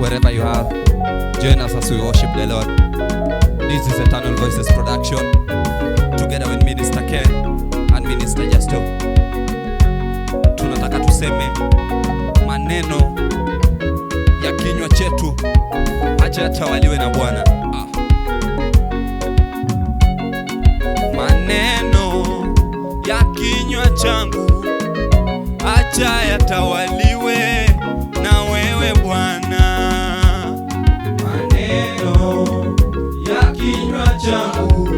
wherever you are, join us as we worship the Lord. This is Eternal Voices Production, together with Minister Ken and Minister Justo. Tunataka tuseme maneno ya kinywa chetu acha yatawaliwe na Bwana. Maneno ya kinywa changu acha yatawaliwe na wewe Bwana. Maneno ya kinywa changu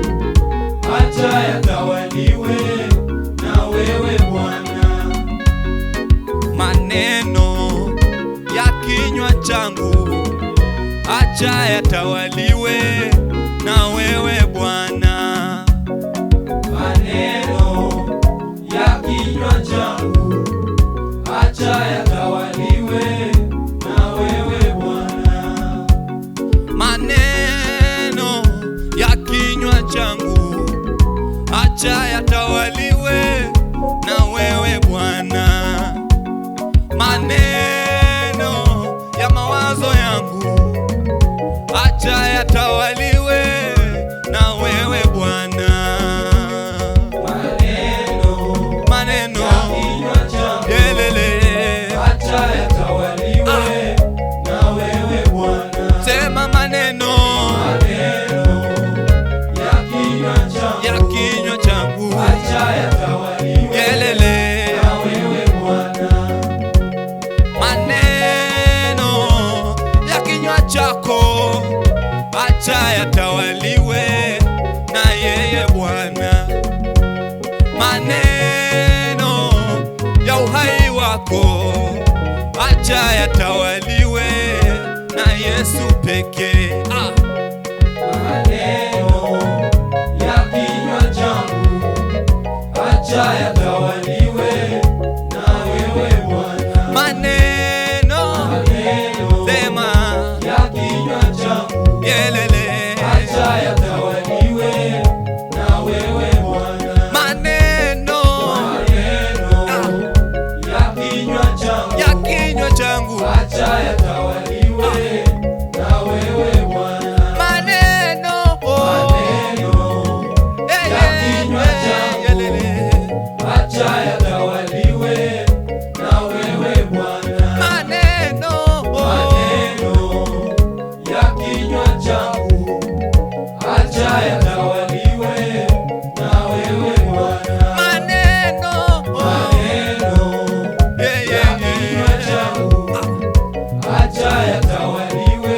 acha yatawaliwe na wewe Bwana. Maneno ya kinywa changu acha yatawaliwe na wewe Bwana. Maneno ya kinywa changu acha yatawaliwe na wewe Bwana. Maneno ya kinywa changu acha yatawaliwe na wewe Bwana. Maneno ya mawazo yangu acha yatawaliwe na wewe Bwana. Maneno ya kinywa changu acha yatawaliwe na wewe Bwana. Sema maneno ya kinywa changu acha yatawaliwe na wewe Bwana. Maneno ya kinywa chako acha yatawaliwe na yeye Bwana. Maneno ya uhai wako acha yatawaliwe na Yesu pekee. Maneno ya kinywa changu acha yatawaliwe na wewe Bwana. Maneno sema ya kinywa changu acha yatawaliwe na wewe Bwana. Maneno ya kinywa changu acha yatawaliwe na wewe Bwana. Maneno ya kinywa changu acha yatawaliwe na wewe Bwana. Maneno ya kinywa changu acha yatawaliwe na wewe Bwana. Maneno ya kinywa changu acha yatawaliwe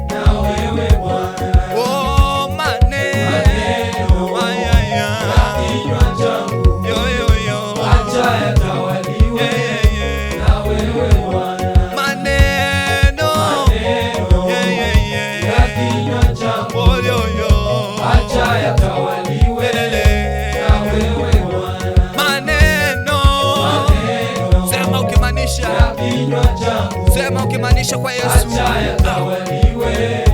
na wewe Bwana. Oh, maneno ya kinywa changu acha yatawaliwe na wewe Bwana. Maneno ya kinywa changu acha yatawaliwe na wewe Bwana. Maneno sema ukimaanisha ya kinywa changu, sema ukimaanisha kwa Yesu acha yatawaliwe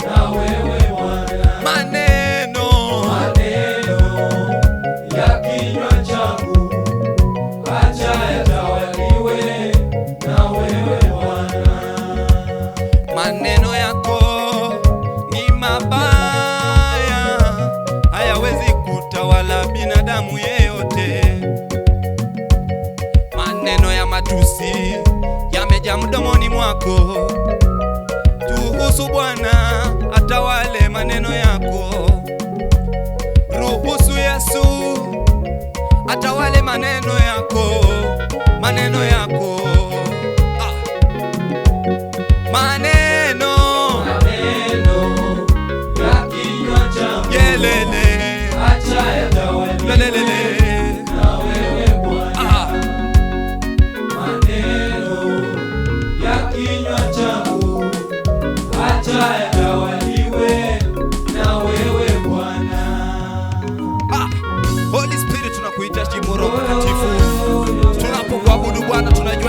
na wewe Bwana. Maneno ya kinywa changu acha yatawaliwe na wewe Bwana. Maneno yako ni mabaya, hayawezi kutawala binadamu yeyote. Maneno ya matusi yamejaa mdomoni mwako. Turuhusu Bwana atawale maneno yako. Ruhusu Yesu atawale maneno yako. Maneno yako maneno ya kinywa changu acha yatawaliwe na wewe Bwana. Maneno ya kinywa changu acha yatawaliwe na wewe Bwana. Holy Spirit, tunakuita Jimbo Roho Mtakatifu. Tunapokuabudu Bwana tunajua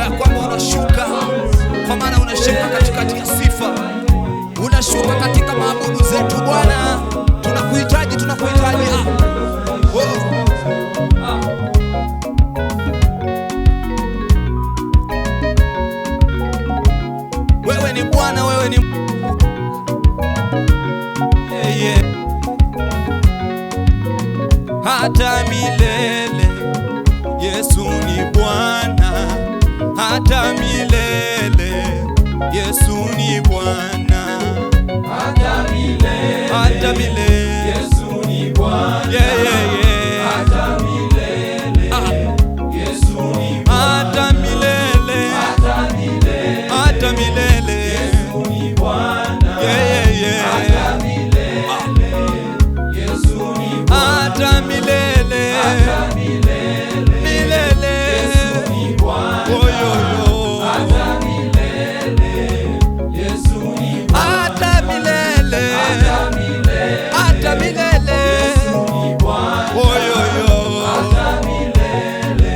hata milele. Yesu ni Bwana hata milele. Yesu ni Bwana hata milele. Hata milele. Yesu ni Bwana. Yeah, yeah, yeah. Hata milele. Yesu ni Bwana. Hata milele. Hata milele. Hata milele. Yesu ni Bwana. Yeah, yeah, yeah. Hata milele. Yesu ni Bwana. Hata milele. Hata milele. Milele. Yesu ni Bwana. Oh, yo, yo. Hata milele. Yesu ni Bwana. Hata milele. Hata milele. Hata milele. Yesu ni Bwana. Oh, yo, yo. Hata milele.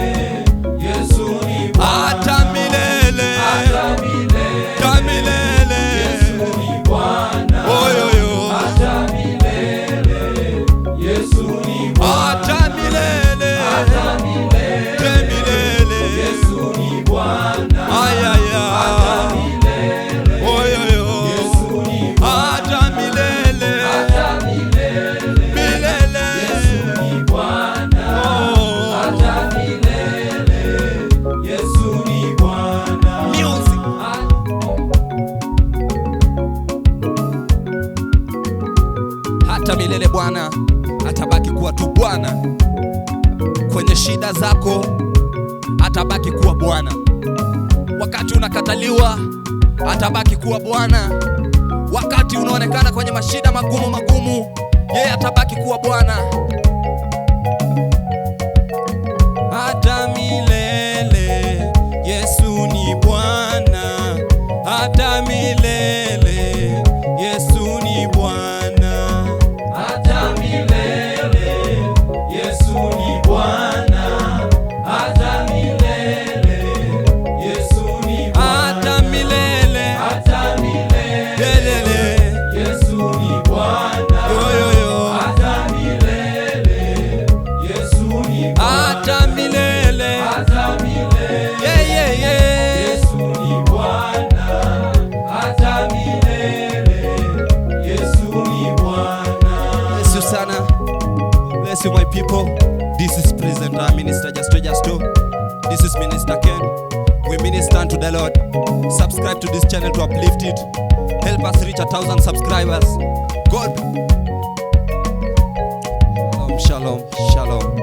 Yesu ni Bwana. Hata milele. Hata milele. Hata milele. Yesu ni Bwana. Oh, yo, yo. Hata milele. Yesu ni Bwana. Hata milele. Hata milele. Yesu ni Bwana. Ay, ay, ay. Hata milele. Oh, yo, yo. Yesu ni Bwana. Hata milele. Hata milele. Milele. Yesu ni Bwana. Oh. Hata milele. Yesu ni Bwana. Music. Hata milele Bwana atabaki kuwa tu Bwana. Kwenye shida zako atabaki kuwa Bwana. Wakati unakataliwa atabaki kuwa Bwana. Wakati unaonekana kwenye mashida magumu, yeye atabaki kuwa Bwana. Hata milele Yesu ni Bwana. Hata milele Yesu ni Bwana. Hata milele Yesu ni Bwana. Hata milele Yesu ni Bwana. Hata milele. Hata milele Yesu ni Bwana. Yo, yo, yo. Hata milele Yesu ni Bwana. Hata milele. Hata milele. Yeah, yeah, yeah. Yesu ni Bwana. Hata milele Yesu ni Bwana. Bless you sana. Bless you my people. This is presenter Minister Justo. This is Minister Ken. We minister unto the Lord. Subscribe to this channel to uplift it. Help us reach 1,000 subscribers. God. Shalom, shalom, shalom.